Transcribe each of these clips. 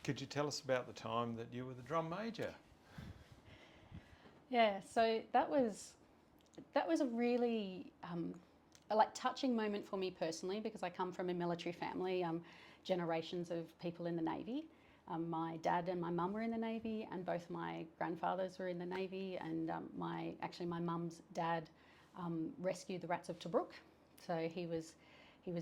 Could you tell us about the time that you were the drum major? Yeah, so that was a really touching moment for me personally, because I come from a military family, generations of people in the Navy. My dad and my mum were in the Navy, and both my grandfathers were in the Navy, and my mum's dad rescued the rats of Tobruk. So he was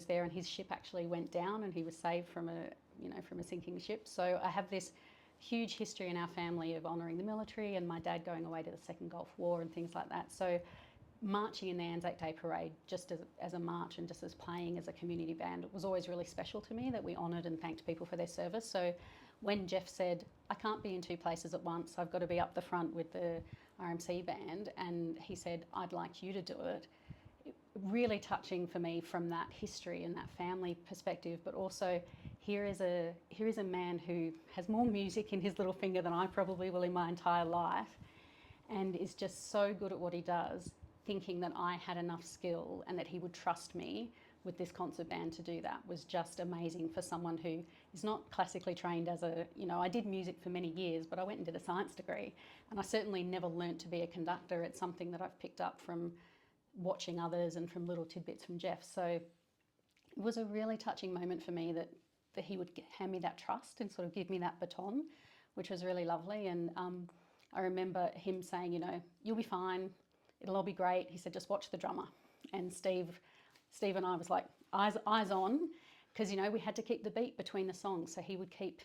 there, and his ship actually went down, and he was saved from a sinking ship. So I have this huge history in our family of honouring the military, and my dad going away to the Second Gulf War and things like that. So marching in the Anzac Day Parade just as a march and just as playing as a community band, it was always really special to me that we honoured and thanked people for their service. So when Jeff said, I can't be in two places at once, I've got to be up the front with the RMC band, and he said, I'd like you to do it, really touching for me from that history and that family perspective. But also here is a man who has more music in his little finger than I probably will in my entire life, and is just so good at what he does, thinking that I had enough skill and that he would trust me with this concert band to do that was just amazing for someone who is not classically trained as I did music for many years, but I went and did a science degree, and I certainly never learnt to be a conductor. It's something that I've picked up from watching others and from little tidbits from Jeff. So it was a really touching moment for me that he would hand me that trust and sort of give me that baton, which was really lovely. And I remember him saying, you'll be fine, it'll all be great. He said, just watch the drummer. And Steve and I was like, eyes on, because we had to keep the beat between the songs. So he would keep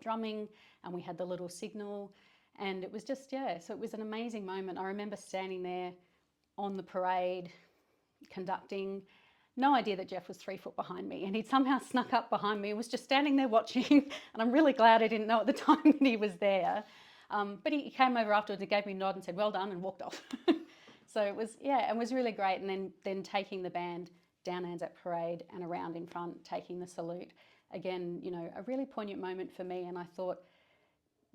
drumming, and we had the little signal, and it was just, so it was an amazing moment. I remember standing there on the parade, conducting, no idea that Jeff was 3 foot behind me, and he'd somehow snuck up behind me and was just standing there watching, and I'm really glad I didn't know at the time that he was there. But he came over afterwards and gave me a nod and said, well done, and walked off. So it was, it was really great. And then taking the band down Anzac Parade and around in front, taking the salute, again, a really poignant moment for me. And I thought,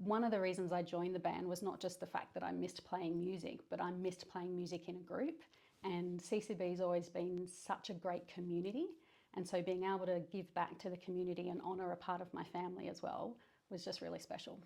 one of the reasons I joined the band was not just the fact that I missed playing music, but I missed playing music in a group. And CCB's always been such a great community. And so being able to give back to the community and honour a part of my family as well was just really special.